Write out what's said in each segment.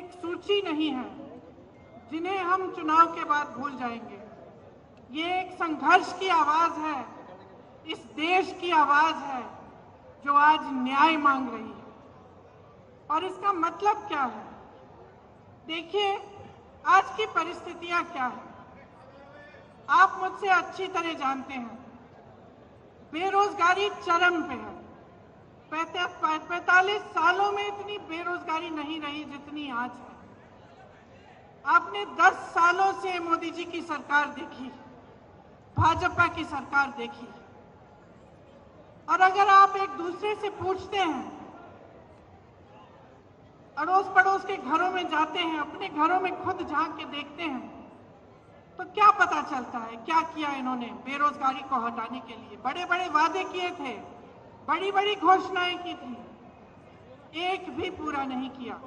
एक सूची नहीं है जिन्हें हम चुनाव के बाद भूल जाएंगे। ये एक संघर्ष की आवाज है, इस देश की आवाज है जो आज न्याय मांग रही है। और इसका मतलब क्या है? देखिए, आज की परिस्थितियां क्या है आप मुझसे अच्छी तरह जानते हैं। बेरोजगारी चरम पे है। 45 सालों में इतनी बेरोजगारी नहीं रही जितनी आज है। आपने 10 सालों से मोदी जी की सरकार देखी, भाजपा की सरकार देखी, और अगर आप एक दूसरे से पूछते हैं, अड़ोस पड़ोस के घरों में जाते हैं, अपने घरों में खुद झांक के देखते हैं, तो क्या पता चलता है क्या किया इन्होंने बेरोजगारी को हटाने के लिए? बड़े बड़े वादे किए थे, बड़ी बड़ी घोषणाएं की थी, एक भी पूरा नहीं किया।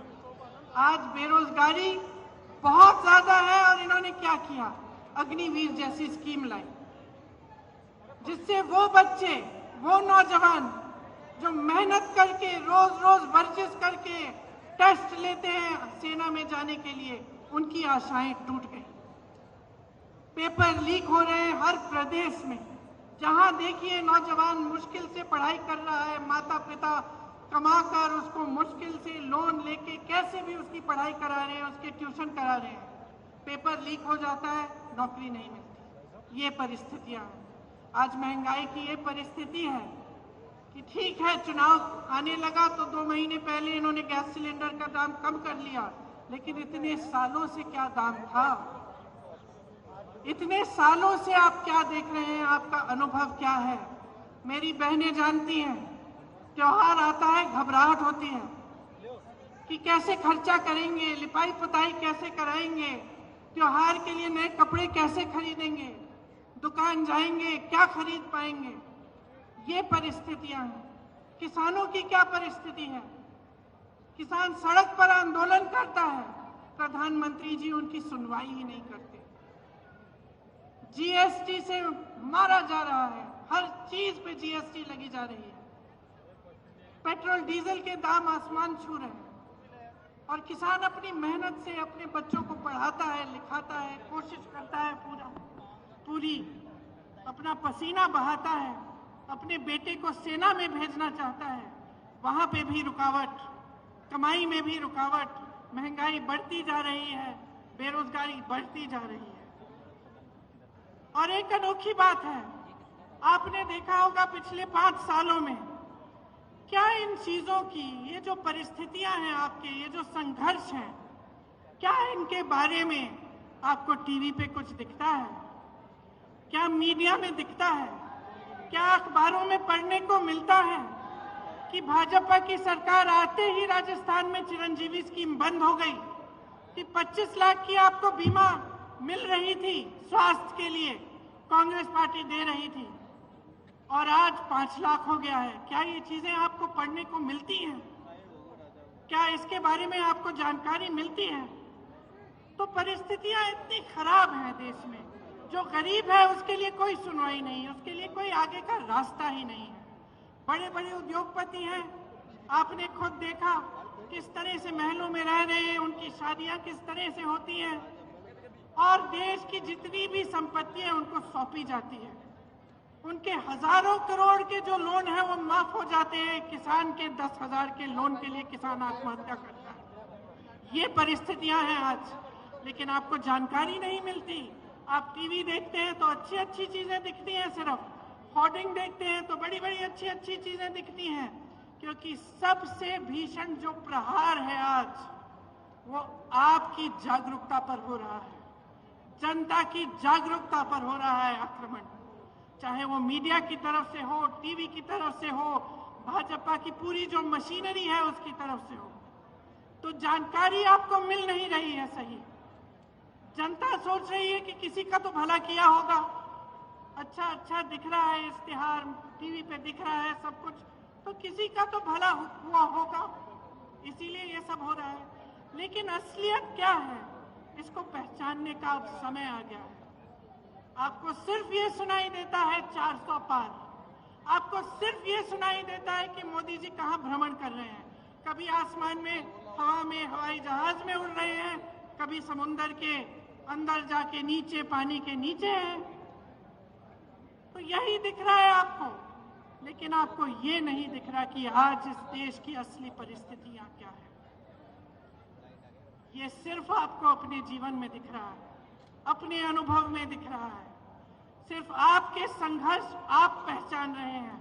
आज बेरोजगारी बहुत ज्यादा है और इन्होंने क्या किया? अग्निवीर जैसी स्कीम लाई, जिससे वो बच्चे, वो नौजवान जो मेहनत करके रोज रोज वर्जिश करके टेस्ट लेते हैं सेना में जाने के लिए, उनकी आशाएं टूट गई। पेपर लीक हो रहे हैं हर प्रदेश में। जहां देखिए नौजवान मुश्किल से पढ़ाई कर रहा है, माता पिता कमाकर उसको मुश्किल से लोन लेके कैसे भी उसकी पढ़ाई करा रहे हैं, उसके ट्यूशन करा रहे हैं। पेपर लीक हो जाता है, नौकरी नहीं मिलती। ये परिस्थितियां हैं। आज महंगाई की ये परिस्थिति है कि ठीक है, चुनाव आने लगा तो 2 महीने पहले इन्होंने गैस सिलेंडर का दाम कम कर लिया, लेकिन इतने सालों से क्या दाम था? इतने सालों से आप क्या देख रहे हैं? आपका अनुभव क्या है? मेरी बहनें जानती हैं, त्योहार आता है घबराहट होती है कि कैसे खर्चा करेंगे, लिपाई पुताई कैसे कराएंगे, त्योहार के लिए नए कपड़े कैसे खरीदेंगे, दुकान जाएंगे क्या खरीद पाएंगे। ये परिस्थितियां हैं। किसानों की क्या परिस्थिति है? किसान सड़क पर आंदोलन करता है, प्रधानमंत्री जी उनकी सुनवाई ही नहीं करते। जीएसटी से मारा जा रहा है, हर चीज पे जीएसटी लगी जा रही है। पेट्रोल डीजल के दाम आसमान छू रहे हैं, और किसान अपनी मेहनत से अपने बच्चों को पढ़ाता है, लिखाता है, कोशिश करता है, पूरी अपना पसीना बहाता है, अपने बेटे को सेना में भेजना चाहता है। वहां पे भी रुकावट, कमाई में भी रुकावट, महंगाई बढ़ती जा रही है, बेरोजगारी बढ़ती जा रही है। और एक अनोखी बात है, आपने देखा होगा पिछले 5 सालों में क्या इन चीजों की, ये जो परिस्थितियां हैं आपके, ये जो संघर्ष है, क्या इनके बारे में आपको टीवी पे कुछ दिखता है? क्या मीडिया में दिखता है? क्या अखबारों में पढ़ने को मिलता है कि भाजपा की सरकार आते ही राजस्थान में चिरंजीवी स्कीम बंद हो गई, कि 25 लाख की आपको बीमा मिल रही थी स्वास्थ्य के लिए, कांग्रेस पार्टी दे रही थी, और आज 5 लाख हो गया है? क्या ये चीजें आपको पढ़ने को मिलती हैं? क्या इसके बारे में आपको जानकारी मिलती है? तो परिस्थितियां इतनी खराब हैं देश में, जो गरीब है उसके लिए कोई सुनवाई नहीं है, उसके लिए कोई आगे का रास्ता ही नहीं है। बड़े बड़े उद्योगपति हैं, आपने खुद देखा किस तरह से महलों में रह रहे हैं, उनकी शादियां किस तरह से होती हैं, और देश की जितनी भी संपत्ति है उनको सौंपी जाती है। उनके हजारों करोड़ के जो लोन है वो माफ हो जाते हैं। किसान के 10,000 के लोन के लिए किसान आत्महत्या करता है। ये परिस्थितियां हैं आज, लेकिन आपको जानकारी नहीं मिलती। आप टीवी देखते हैं तो अच्छी अच्छी चीजें दिखती हैं, सिर्फ होर्डिंग देखते हैं तो बड़ी बड़ी अच्छी अच्छी चीजें दिखती हैं, क्योंकि सबसे भीषण जो प्रहार है आज वो आपकी जागरूकता पर हो रहा है, जनता की जागरूकता पर हो रहा है आक्रमण। चाहे वो मीडिया की तरफ से हो, टीवी की तरफ से हो, भाजपा की पूरी जो मशीनरी है उसकी तरफ से हो, तो जानकारी आपको मिल नहीं रही है सही। जनता सोच रही है कि किसी का तो भला किया होगा, अच्छा अच्छा दिख रहा है, इश्तिहार टीवी पे दिख रहा है सब कुछ, तो किसी का तो भला हुआ होगा, इसीलिए ये सब हो रहा है। लेकिन असलियत क्या है, इसको पहचानने का अब समय आ गया है। आपको सिर्फ ये सुनाई देता है 400 पार, आपको सिर्फ ये सुनाई देता है कि मोदी जी कहाँ भ्रमण कर रहे हैं, कभी आसमान में, हवा में, हवाई जहाज में उड़ कभी समुंदर के अंदर जाके नीचे पानी के नीचे हैं। तो यही दिख रहा है आपको, लेकिन आपको ये नहीं दिख रहा कि आज इस देश की असली परिस्थितियां क्या है। ये सिर्फ आपको अपने जीवन में दिख रहा है, अपने अनुभव में दिख रहा है। सिर्फ आपके संघर्ष आप पहचान रहे हैं,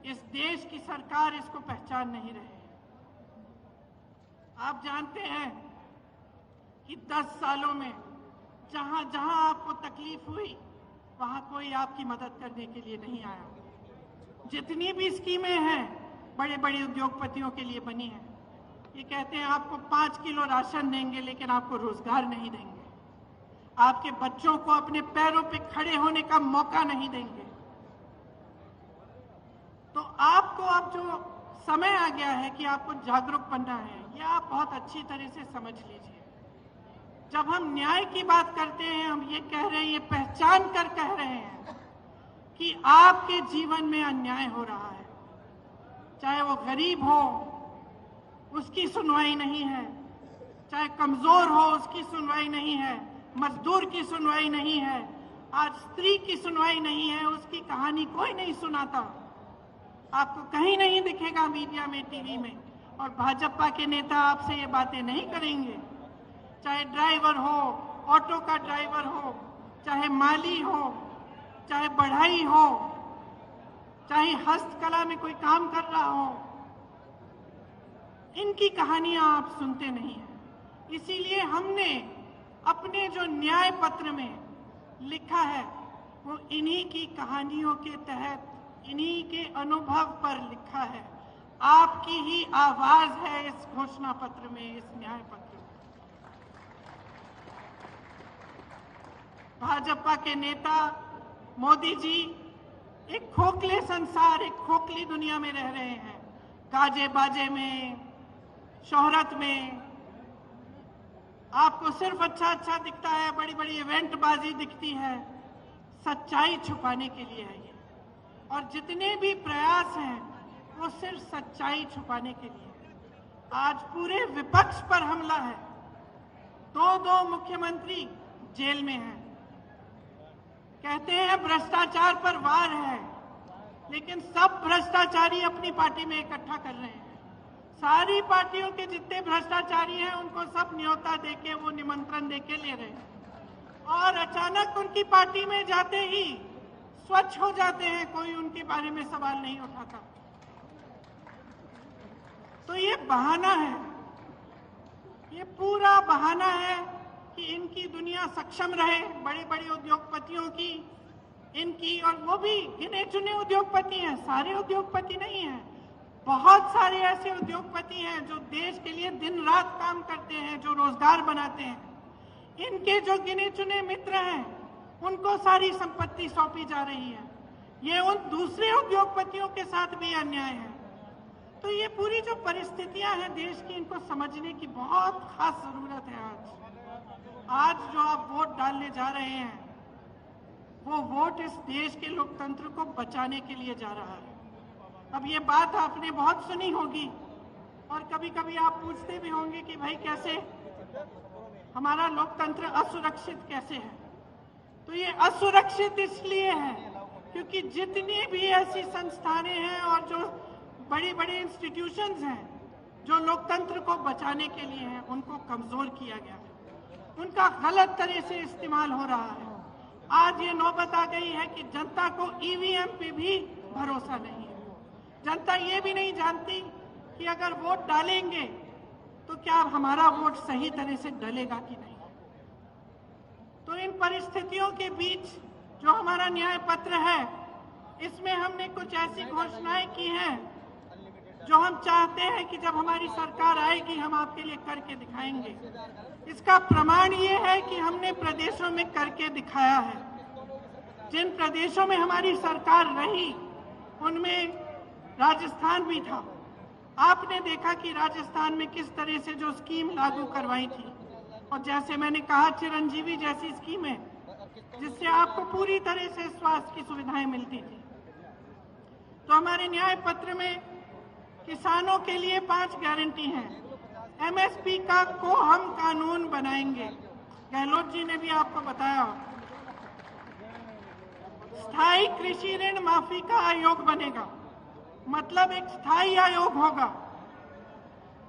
इस देश की सरकार इसको पहचान नहीं रही है। आप जानते हैं कि 10 सालों में जहां जहां आपको तकलीफ हुई वहां कोई आपकी मदद करने के लिए नहीं आया। जितनी भी स्कीमें हैं बड़े बड़े उद्योगपतियों के लिए बनी हैं, ये कहते हैं आपको 5 किलो राशन देंगे लेकिन आपको रोजगार नहीं देंगे, आपके बच्चों को अपने पैरों पे खड़े होने का मौका नहीं देंगे। तो आपको अब जो समय आ गया है कि आपको जागरूक बनना है, ये आप बहुत अच्छी तरह से समझ लीजिए। जब हम न्याय की बात करते हैं, हम ये कह रहे हैं, ये पहचान कर कह रहे हैं कि आपके जीवन में अन्याय हो रहा है। चाहे वो गरीब हो, उसकी सुनवाई नहीं है, चाहे कमजोर हो, उसकी सुनवाई नहीं है, मजदूर की सुनवाई नहीं है, आज स्त्री की सुनवाई नहीं है, उसकी कहानी कोई नहीं सुनाता। आपको कहीं नहीं दिखेगा मीडिया में, टीवी में। और भाजपा के नेता आपसे ये बातें नहीं करेंगे। चाहे ड्राइवर हो, ऑटो का ड्राइवर हो, चाहे माली हो, चाहे बढ़ई हो, चाहे हस्तकला में कोई काम कर रहा हो, इनकी कहानियां आप सुनते नहीं हैं। इसीलिए हमने अपने जो न्याय पत्र में लिखा है वो इन्हीं की कहानियों के तहत, इन्हीं के अनुभव पर लिखा है। आपकी ही आवाज है इस घोषणा पत्र में, इस न्याय पत्र में। भाजपा के नेता मोदी जी एक खोखले संसार, एक खोखली दुनिया में रह रहे हैं। गाजे बाजे में, शोहरत में आपको सिर्फ अच्छा अच्छा दिखता है, बड़ी बड़ी इवेंट बाजी दिखती है। सच्चाई छुपाने के लिए है ये, और जितने भी प्रयास हैं वो सिर्फ सच्चाई छुपाने के लिए। आज पूरे विपक्ष पर हमला है, दो मुख्यमंत्री जेल में हैं। कहते हैं भ्रष्टाचार पर वार है, लेकिन सब भ्रष्टाचारी अपनी पार्टी में इकट्ठा कर रहे हैं। सारी पार्टियों के जितने भ्रष्टाचारी हैं उनको सब न्योता देके, वो निमंत्रण देके ले रहे हैं, और अचानक उनकी पार्टी में जाते ही स्वच्छ हो जाते हैं, कोई उनके बारे में सवाल नहीं उठाता। तो ये बहाना है, ये पूरा बहाना है कि इनकी दुनिया सक्षम रहे, बड़े बड़े उद्योगपतियों की, इनकी, और वो भी गिने चुने उद्योगपति हैं, सारे उद्योगपति नहीं हैं। बहुत सारे ऐसे उद्योगपति हैं जो देश के लिए दिन रात काम करते हैं, जो रोजगार बनाते हैं। इनके जो गिने चुने मित्र हैं उनको सारी संपत्ति सौंपी जा रही है। ये उन दूसरे उद्योगपतियों के साथ भी अन्याय है। तो ये पूरी जो परिस्थितियां हैं देश की, इनको समझने की बहुत खास जरूरत है। आज जो आप वोट डालने जा रहे हैं, वो वोट इस देश के लोकतंत्र को बचाने के लिए जा रहा है। अब ये बात आपने बहुत सुनी होगी, और कभी कभी आप पूछते भी होंगे कि भाई कैसे हमारा लोकतंत्र असुरक्षित कैसे है। तो ये असुरक्षित इसलिए है क्योंकि जितनी भी ऐसी संस्थानें हैं और जो बड़ी बड़ी इंस्टीट्यूशंस हैं जो लोकतंत्र को बचाने के लिए हैं, उनको कमजोर किया गया है, उनका गलत तरह से इस्तेमाल हो रहा है। आज ये नौबत आ गई है कि जनता को ईवीएम पे भी भरोसा नहीं है। जनता ये भी नहीं जानती कि अगर वोट डालेंगे तो क्या हमारा वोट सही तरह से डलेगा कि नहीं। तो इन परिस्थितियों के बीच जो हमारा न्याय पत्र है, इसमें हमने कुछ ऐसी घोषणाएं की हैं जो हम चाहते हैं कि जब हमारी सरकार आएगी हम आपके लिए करके दिखाएंगे। इसका प्रमाण ये है कि हमने प्रदेशों में करके दिखाया है। जिन प्रदेशों में हमारी सरकार रही उनमें राजस्थान भी था। आपने देखा कि राजस्थान में किस तरह से जो स्कीम लागू करवाई थी, और जैसे मैंने कहा चिरंजीवी जैसी स्कीम है जिससे आपको पूरी तरह से स्वास्थ्य की सुविधाएं मिलती थी। तो हमारे न्याय पत्र में किसानों के लिए 5 गारंटी हैं। एमएसपी को हम कानून बनाएंगे। गहलोत जी ने भी आपको बताया। स्थायी कृषि ऋण माफी का आयोग बनेगा, मतलब एक स्थायी आयोग होगा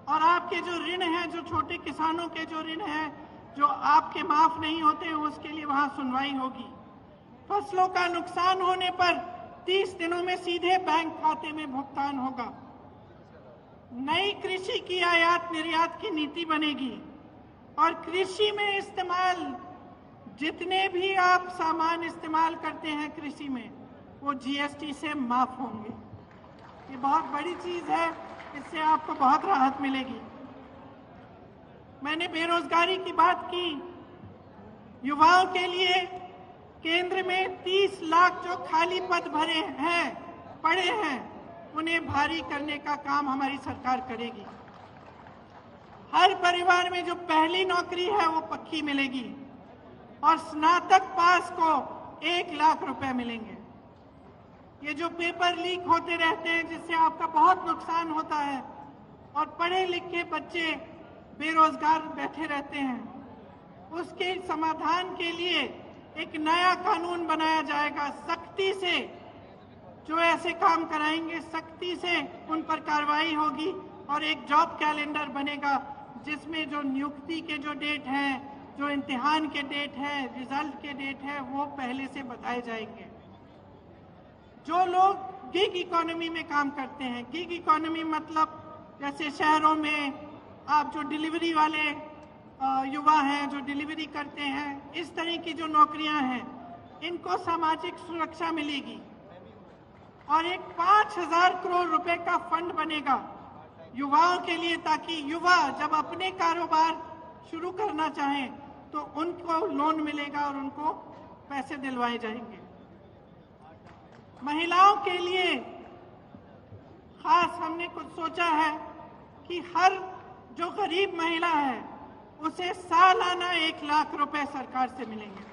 और आपके जो ऋण हैं, जो छोटे किसानों के जो ऋण हैं, जो आपके माफ नहीं होते हैं, उसके लिए वहां सुनवाई होगी। फसलों का नुकसान होने पर 30 दिनों में सीधे बैंक खाते में भुगतान होगा। नई कृषि की आयात निर्यात की नीति बनेगी और कृषि में इस्तेमाल जितने भी आप सामान इस्तेमाल करते हैं कृषि में, वो जीएसटी से माफ होंगे। ये बहुत बड़ी चीज है, इससे आपको बहुत राहत मिलेगी। मैंने बेरोजगारी की बात की। युवाओं के लिए केंद्र में 30 लाख जो खाली पद भरे हैं, पड़े हैं, उन्हें भारी करने का काम हमारी सरकार करेगी। हर परिवार में जो पहली नौकरी है वो पक्की मिलेगी और स्नातक पास को 1 लाख रुपए मिलेंगे। ये जो पेपर लीक होते रहते हैं, जिससे आपका बहुत नुकसान होता है और पढ़े लिखे बच्चे बेरोजगार बैठे रहते हैं, उसके समाधान के लिए एक नया कानून बनाया जाएगा। सख्ती से जो ऐसे काम कराएंगे, सख्ती से उन पर कार्रवाई होगी और एक जॉब कैलेंडर बनेगा जिसमें जो नियुक्ति के जो डेट हैं, जो इम्तिहान के डेट है, रिजल्ट के डेट है, वो पहले से बताए जाएंगे। जो लोग गिग इकोनॉमी में काम करते हैं, गिग इकोनॉमी मतलब जैसे शहरों में आप जो डिलीवरी वाले युवा हैं, जो डिलीवरी करते हैं, इस तरह की जो नौकरियां हैं, इनको सामाजिक सुरक्षा मिलेगी और एक 5,000 करोड़ रुपए का फंड बनेगा युवाओं के लिए, ताकि युवा जब अपने कारोबार शुरू करना चाहें तो उनको लोन मिलेगा और उनको पैसे दिलवाए जाएंगे। महिलाओं के लिए खास हमने कुछ सोचा है कि हर जो गरीब महिला है उसे सालाना 1 लाख रुपए सरकार से मिलेंगे।